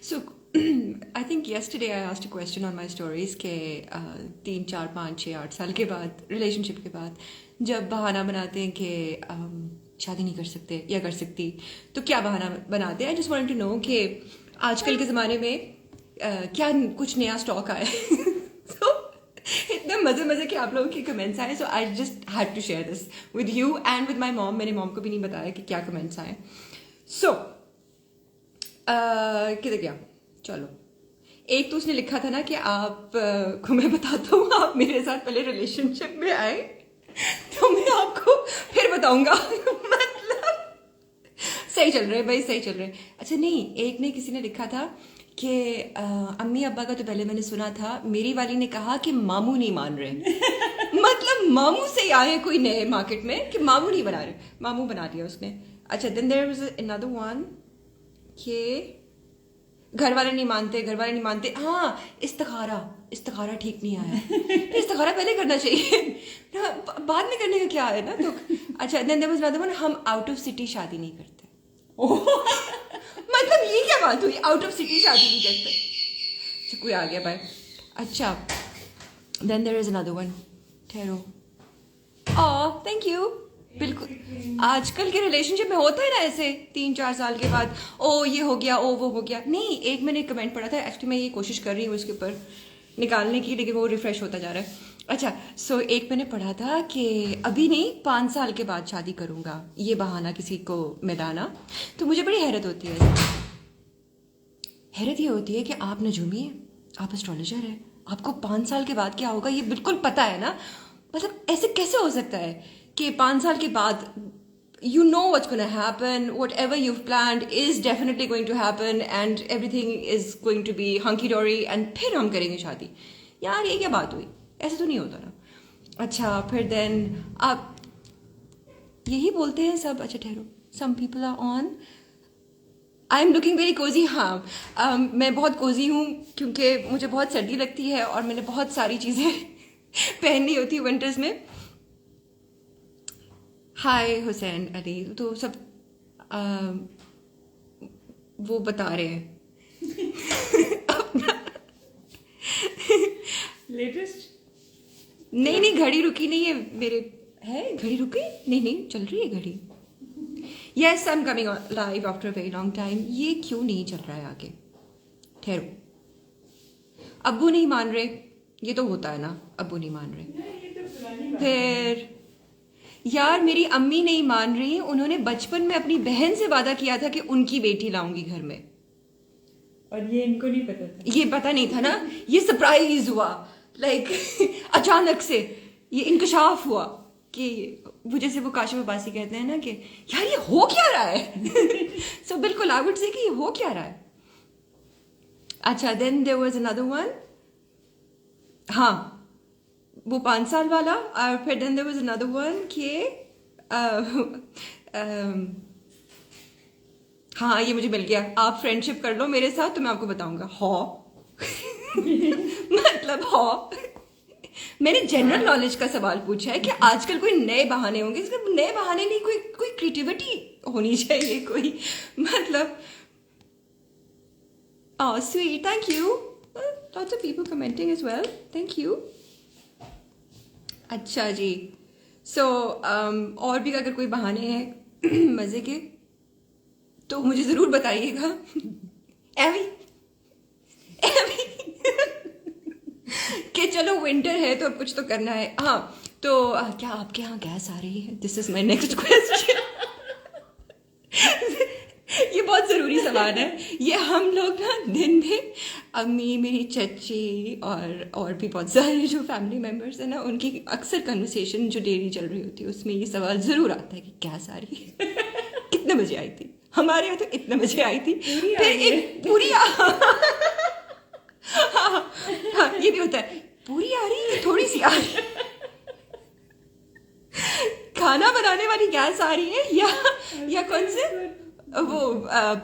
So I think yesterday I asked a question on my stories कि 3, 4, 5, 6, 8 साल के बाद रिलेशनशिप के बाद जब बहाना बनाते हैं कि शादी नहीं कर सकते या कर सकती तो क्या बहाना बनाते हैं। I just want to know कि आजकल के ज़माने में क्या कुछ नया स्टॉक आया है। So, इतने मज़े मज़े के आप लोगों के कमेंट्स आए, so I just had to share this with you and with my mom. मैंने मॉम को भी नहीं बताया कि क्या कमेंट्स आए। सो किधर गया, चलो एक तो उसने लिखा था ना कि आप को मैं बताता हूँ आप मेरे साथ पहले रिलेशनशिप में आए तो मैं आपको फिर बताऊंगा। मतलब सही चल रहे भाई, सही चल रहे। अच्छा नहीं, एक ने किसी ने लिखा था कि अम्मी अब्बा का तो पहले मैंने सुना था, मेरी वाली ने कहा कि मामू नहीं मान रहे। मतलब मामू से आए हैं कोई नए मार्केट में कि मामू नहीं बना रहे, मामू बना दिया उसने। अच्छा then there was another one कि घर वाले नहीं मानते, घर वाले नहीं मानते। हाँ, इस्तिखारा ठीक नहीं आया। इस्तिखारा पहले करना चाहिए ना, बाद में करने का क्या है ना। तो अच्छा then there was another one, हम आउट ऑफ सिटी शादी नहीं करते। मतलब ये क्या बात हुई, आउट ऑफ सिटी शादी नहीं करते। अच्छा कोई आ गया भाई। अच्छा then there is another one, ठहरो। Thank you. बिल्कुल आजकल के रिलेशनशिप में होता है ना ऐसे 3, 4 साल के बाद ओ ये हो गया, ओ वो हो गया। नहीं, एक मैंने कमेंट पढ़ा था, एक्चुअली मैं ये कोशिश कर रही हूँ उसके ऊपर निकालने की, लेकिन वो रिफ्रेश होता जा रहा है। अच्छा सो एक मैंने पढ़ा था कि अभी नहीं 5 साल के बाद शादी करूँगा, ये बहाना किसी को मैदाना। तो मुझे बड़ी हैरत होती है। हैरत ये होती है कि आप नजूमी हैं, आप एस्ट्रोलॉजर हैं, आपको 5 साल के बाद क्या होगा ये बिल्कुल पता है ना। मतलब ऐसे कैसे हो सकता है कि 5 साल के बाद you know what's going to happen, whatever you've planned is definitely going to happen and everything is going to be hunky dory and फिर हम करेंगे शादी। यार ये क्या बात हुई, ऐसे तो नहीं होता ना। अच्छा फिर देन आप यही बोलते हैं सब। अच्छा ठहरो, some people are on, I am looking very Cozi. हाँ मैं बहुत कोजी हूँ क्योंकि मुझे बहुत सर्दी लगती है और मैंने बहुत सारी चीज़ें पहननी होती है विंटर्स में। हाय हुसैन अली, तो सब वो बता रहे हैं अपना लेटेस्ट। नहीं घड़ी रुकी नहीं है मेरे, है घड़ी रुकी? नहीं चल रही है घड़ी। Yes I am coming live after a very long time. ये क्यों नहीं चल रहा है आगे, ठहरो। अब्बू नहीं मान रहे, ये तो होता है ना, अब्बू नहीं मान रहे। फिर यार मेरी अम्मी नहीं मान रही, उन्होंने बचपन में अपनी बहन से वादा किया था कि उनकी बेटी लाऊंगी घर में, और ये इनको नहीं पता था। ये पता नहीं था ना, ये सरप्राइज हुआ लाइक अचानक से ये इंकशाफ हुआ कि वो जैसे वो काशिफ अब्बासी कहते हैं ना कि यार ये हो क्या रहा है। सो बिल्कुल आई वुड से कि ये हो क्या रहा है। अच्छा then there was another one, हाँ वो 5 साल वाला। और फिर then there was another one कि हाँ ये मुझे मिल गया, आप फ्रेंडशिप कर लो मेरे साथ तो मैं आपको बताऊंगा। मतलब मैंने जनरल नॉलेज का सवाल पूछा है कि आजकल कोई नए बहाने होंगे, इसका नए बहाने नहीं, कोई क्रिएटिविटी होनी चाहिए कोई। मतलब sweet, thank you, lots of people commenting as well, thank you. अच्छा जी सो और भी अगर कोई बहाने हैं मज़े के तो मुझे ज़रूर बताइएगा। एवी कि चलो विंटर है तो कुछ तो करना है। हाँ तो क्या आपके यहाँ गैस आ रही है? This is my next question. ये बहुत ज़रूरी सवाल है। ये हम लोग ना दिन में अम्मी, मेरी चची और भी बहुत सारे जो फैमिली मेम्बर्स हैं ना, उनकी अक्सर कन्वर्सेशन जो डेली चल रही होती है उसमें ये सवाल ज़रूर आता है कि गैस आ रही है। कितने बजे आई थी? हमारे यहाँ तो इतने बजे आई थी, फिर एक पूरी हाँ ये भी होता है, पूरी आ रही है थोड़ी सी आ रही है। खाना बनाने वाली गैस आ रही है या कौन से वो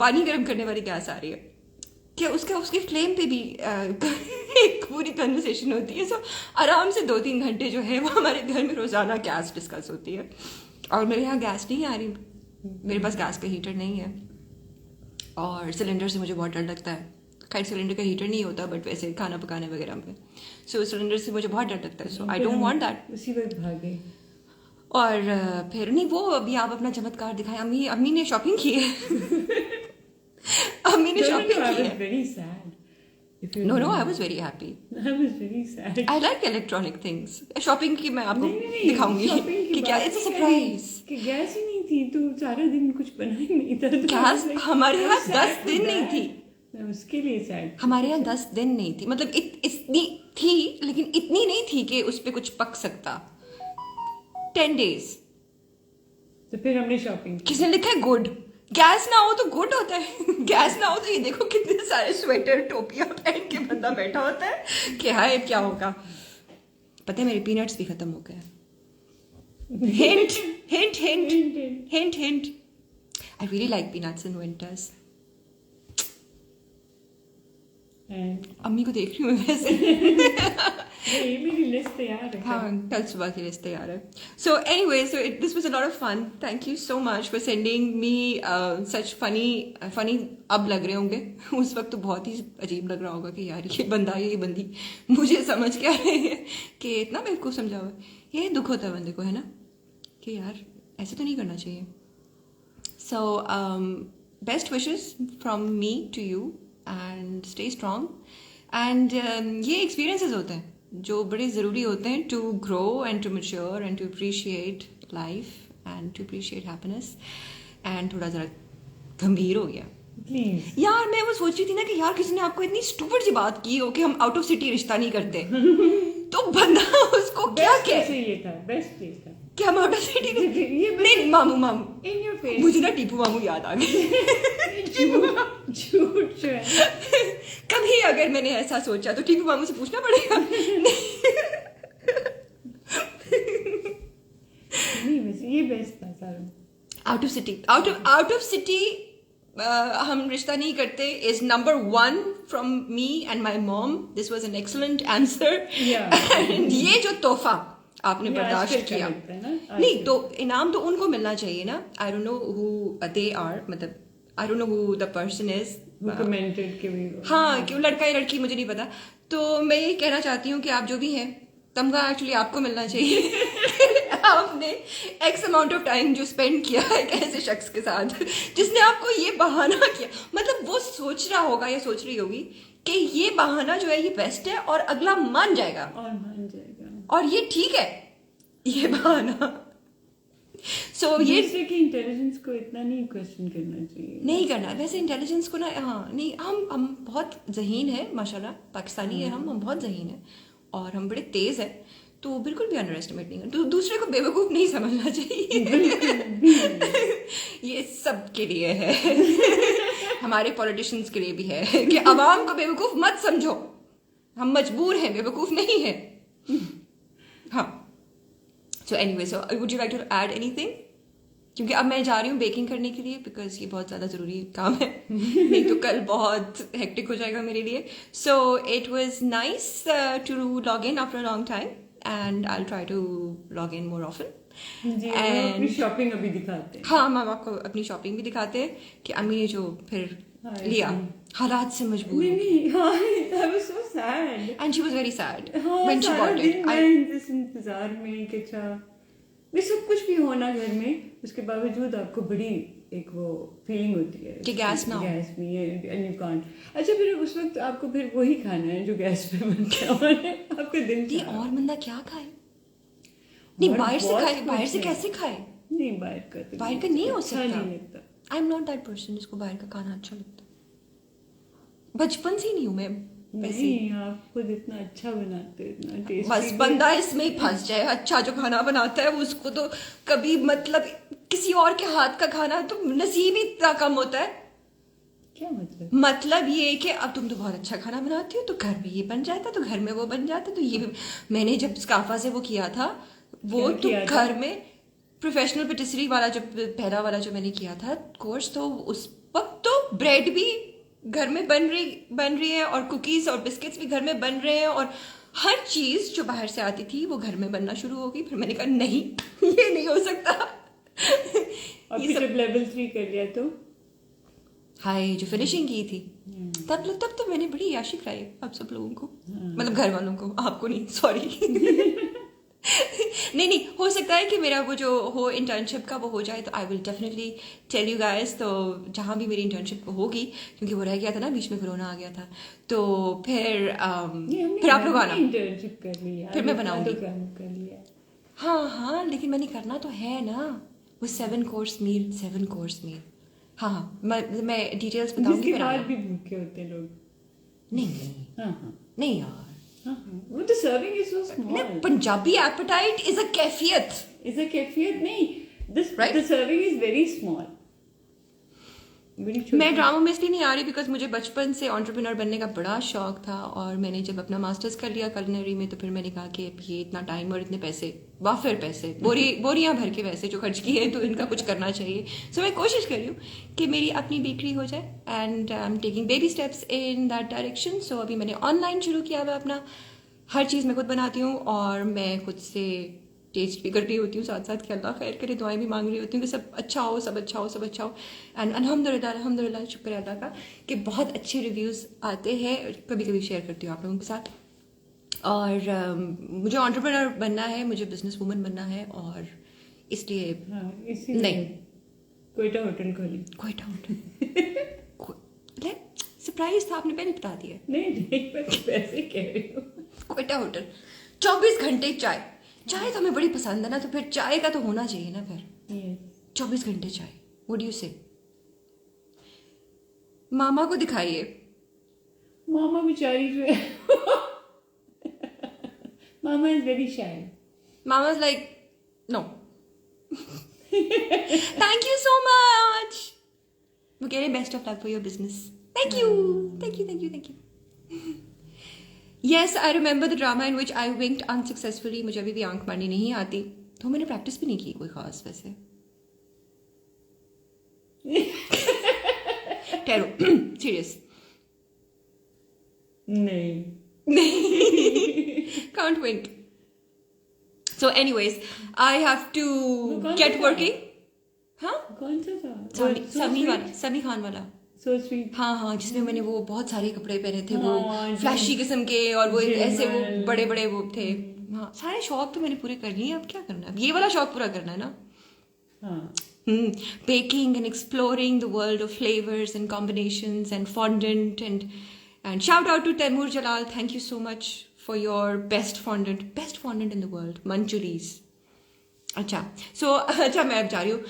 पानी गर्म करने वाली गैस आ रही है, क्या उसके फ्लेम पे भी एक पूरी कन्वर्सेशन होती है। सो आराम से 2-3 घंटे जो है वो हमारे घर में रोज़ाना गैस डिस्कस होती है। और मेरे यहाँ गैस नहीं आ रही, मेरे पास गैस का हीटर नहीं है और सिलेंडर से मुझे बहुत डर लगता है, खैर सिलेंडर का हीटर नहीं होता, बट वैसे खाना पकाने वगैरह पे, सो सिलेंडर से मुझे बहुत डर लगता है, सो आई डोंट वांट दैट। उसी वक्त भागे। और फिर नहीं, वो अभी आप अपना चमत्कार दिखाएं। अम्मी ने शॉपिंग की है। अम्मी ने शॉपिंग की है। Very sad. No I was very happy. I was very sad. I like electronic things. Shopping की मैं आपको नहीं, दिखाऊंगी shopping की कि क्या, बात इट्स अ नहीं सरप्राइज। कि गैस ही नहीं थी तो सारा दिन कुछ बना ही नहीं था। तो गैस हमारे यहाँ 10 दिन नहीं थी। मैं उसके लिए सैड। हमारे यहाँ 10 दिन नहीं थी, मतलब इतनी थी, लेकिन इतनी नहीं थी कि उस पर कुछ पक सकता। 10 days। तो फिर हमने शॉपिंग की। किसने लिखा है गुड? गैस ना हो तो गुड होता है। गैस ना हो तो ये देखो कितने सारे स्वेटर टोपियां पहन के बंदा बैठा होता है कि हाय क्या होगा। पता है मेरे पीनट्स भी खत्म हो गए। Hint hint hint hint hint. I really like peanuts in winters. अम्मी को देख रही हूँ वैसे। ये मेरी लिस्ट तैयार है। हाँ, कल सुबह की लिस्ट तैयार है। So anyway, so this was a lot of fun. Thank you so much for sending me such funny. अब लग रहे होंगे, उस वक्त तो बहुत ही अजीब लग रहा होगा कि यार ये बंदा ये बंदी मुझे समझ क्या रहे हैं कि इतना बेवकूफ़ समझा हुआ है। ये दुख होता है बंदे को, है ना, कि यार ऐसे तो नहीं करना चाहिए। So best wishes from me to you and stay strong. And ये एक्सपीरियंसेस होते हैं जो बड़े ज़रूरी होते हैं to grow and to mature and to appreciate life and to appreciate happiness. And थोड़ा ज़रा गंभीर हो गया प्लीज। यार। मैं वो सोच रही थी ना कि यार किसी ने आपको इतनी स्टूपिड सी बात की हो कि हम आउट ऑफ सिटी रिश्ता नहीं करते, तो बंदा उसको क्या कहे ये था बेस्ट ये था कि हम आउट ऑफ सिटी ये नहीं, मामू इन योर फेस। मुझे ना टीपू मामू याद आ गए। झूठ जो है। कभी अगर मैंने ऐसा सोचा तो टीपू मामू से पूछना पड़ेगा। नहीं वैसे ये बेस्ट था सारा। आउट ऑफ सिटी हम रिश्ता नहीं करते is number 1 from me and my mom. This was an excellent answer. ये जो तोहफा आपने बर्दाश्त किया नहीं, तो इनाम तो उनको मिलना चाहिए ना। I don't know who they are, मतलब I don't know who the person is commented के भी। हाँ, क्यों लड़का या लड़की मुझे नहीं पता। तो मैं ये कहना चाहती हूँ कि आप जो भी हैं, तमगा एक्चुअली आपको मिलना चाहिए। आपने एक्स अमाउंट ऑफ टाइम जो स्पेंड किया है एक ऐसे शख्स के साथ जिसने आपको ये बहाना किया, मतलब वो सोच रहा होगा या सोच रही होगी कि ये बहाना जो है ये बेस्ट है और अगला मान जाएगा और ये ठीक है ये बहाना। सो ये की इंटेलिजेंस को इतना नहीं क्वेश्चन करना चाहिए। नहीं करना वैसे इंटेलिजेंस को ना। हाँ नहीं, हम बहुत ज़हीन है माशाल्लाह, पाकिस्तानी है हम बहुत ज़हीन है और हम बड़े तेज़ है, तो बिल्कुल भी अंडर एस्टिमेट नहीं करना। दूसरे को बेवकूफ़ नहीं समझना चाहिए। ये सब के लिए है। हमारे पॉलिटिशियंस के लिए भी है कि अवाम को बेवकूफ़ मत समझो, हम मजबूर हैं, बेवकूफ़ नहीं है। हाँ, so anyway, so would you like to add anything? क्योंकि अब मैं जा रही हूँ बेकिंग करने के लिए, बिकॉज ये बहुत ज़्यादा ज़रूरी काम है। नहीं तो कल बहुत हेक्टिक हो जाएगा मेरे लिए। So it was nice to log in after a long time and I will try to log in more often. अपनी शॉपिंग अभी दिखाते हैं। हाँ, हम आपको अपनी शॉपिंग भी दिखाते हैं कि अम्मी ने जो फिर लिया हालात से मजबूर and she was very sad when she got it. इंतजार में कि अच्छा भी सब कुछ भी होना घर में, उसके बावजूद आपको बड़ी एक वो फीलिंग होती है कि गैस ना हो, गैस नहीं है एंड यू कांट। अच्छा फिर उस वक्त आपको फिर वही खाना है जो गैस पे बनता है। आपका दिन और बंदा क्या खाए? नहीं, बाहर से खाए, बाहर से कैसे खाए? नहीं, बाहर का नहीं हो सकता। नहीं लगता। I am not that person जिसको बाहर का खाना अच्छा लगता। बचपन से ही नहीं हूँ मैं। नहीं, आप खुद इतना अच्छा बनाते हो, इतना टेस्टी। बस बंदा इसमें ही फंस जाए। अच्छा जो खाना बनाता है उसको तो कभी, मतलब किसी और के हाथ का खाना तो नसीब ही इतना कम होता है। क्या मतलब? मतलब ये कि अब तुम तो बहुत अच्छा खाना बनाती हो तो घर में ये बन जाता, तो घर में वो बन जाता। तो ये मैंने जब स्काफा से वो किया था, वो तो घर में प्रोफेशनल पेटिसरी वाला जो पहला वाला जो मैंने किया था कोर्स, तो उस वक्त तो ब्रेड भी घर में बन रही है और कुकीज और बिस्किट्स भी घर में बन रहे हैं और हर चीज जो बाहर से आती थी वो घर में बनना शुरू हो गई। फिर मैंने कहा नहीं, ये नहीं हो सकता। और फिर जब लेवल 3 कर लिया तो हाय जो फिनिशिंग की थी तब तो मैंने बड़ी याशी कराई आप सब लोगों को, मतलब घर वालों को, आपको नहीं, सॉरी। नहीं, हो सकता है कि मेरा वो जो हो इंटर्नशिप का वो हो जाए, तो I will definitely tell you guys. तो जहाँ भी मेरी इंटर्नशिप होगी, क्योंकि वो रह गया था ना, बीच में कोरोना आ गया था, तो फिर आप लोग आना, इंटर्नशिप कर लिया, फिर मैं बनाऊंगी। कर लिया। हाँ, लेकिन मैंने करना तो है ना वो 7 कोर्स मील। हाँ, मैं डिटेल्स बताऊंगी। जिसके बाद भी भूखे होते लोग। नहीं यार, वो तो serving is so small. Punjabi appetite is a कैफियत नहीं, this Right? The serving is very small. मैं ड्रामा में इसलिए नहीं आ रही बिकॉज मुझे बचपन से एंटरप्रेन्योर बनने का बड़ा शौक था, और मैंने जब अपना मास्टर्स कर लिया कुलिनरी में, तो फिर मैंने कहा कि अब ये इतना टाइम और इतने पैसे, वाफिर पैसे, बोरियां भर के पैसे जो खर्च किए हैं, तो इनका कुछ करना चाहिए। सो मैं कोशिश कर रही हूँ कि मेरी अपनी बेकरी हो जाए, and I am taking baby steps in that direction. So अभी मैंने ऑनलाइन शुरू किया हुआ अपना, हर चीज़ मैं खुद बनाती हूँ, और मैं खुद से टेस्ट भी कर रही होती हूँ साथ साथ कि अल्लाह खैर करे, दुआएं भी मांग रही होती हूँ कि सब अच्छा हो। एंड अल्हम्दुलिल्लाह शुक्र अल्लाह का कि बहुत अच्छे रिव्यूज़ आते हैं। कभी कभी शेयर करती हूँ आप लोगों के साथ। और मुझे एंटरप्रेन्योर बनना है, मुझे बिजनेस वूमन बनना है, और इसलिए नहीं, कोयटा होटल खोली। कोयटा होटल सरप्राइज था, आपने पहले बता दिया। नहीं, मैं वैसे कह रही हूँ। कोयटा होटल, 24 घंटे चाय तो हमें बड़ी पसंद है ना, तो फिर चाय का तो होना चाहिए ना फिर। 24 घंटे चाय, व्हाट डू यू से? मामा को दिखाइए। मामा बेचारी जो है mama is very shy. Mama is like no thank you so much. वो कह रहे best of luck for your business. Thank you. Yes, I remember the drama in which I winked unsuccessfully. मुझे अभी भी आंख मारनी नहीं आती, तो मैंने प्रैक्टिस भी नहीं की कोई खास वैसे। ठहरो, सीरियस नहीं can't wink. So anyways, I have to get working. हाँ, कौन सा था? समी खान वाला। So sweet. हाँ, जिसमें मैंने वो बहुत सारे कपड़े पहने थे, वो फ्लैशी किस्म के, और वो ऐसे वो बड़े बड़े वो थे। हाँ, सारे शौक तो मैंने पूरे कर लिए, अब क्या करना है? अब ये वाला शौक पूरा करना है ना। Baking and exploring the world of flavors and combinations and fondant and shout out to Taimur Jalal. Thank you so much for your best fondant in the world, Manchuris. अच्छा मैं अब जा रही हूँ।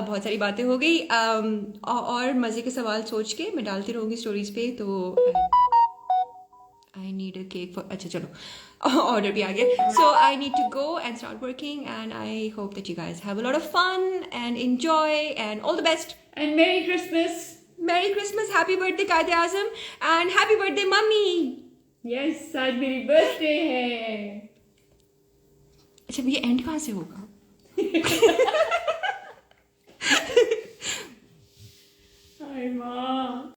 बहुत सारी बातें हो गई, और मज़े के सवाल सोच के मैं डालती रहूँगी स्टोरीज पे। तो I need a cake for, अच्छा चलो ऑर्डर भी आ गया। So I need to go and start working, and I hope that you guys have a lot of fun and enjoy and all the best and merry Christmas. Happy birthday Quaid-e Azam, and happy birthday mummy. Yes, आज मेरी birthday है। अच्छा, ये and कहाँ से होगा?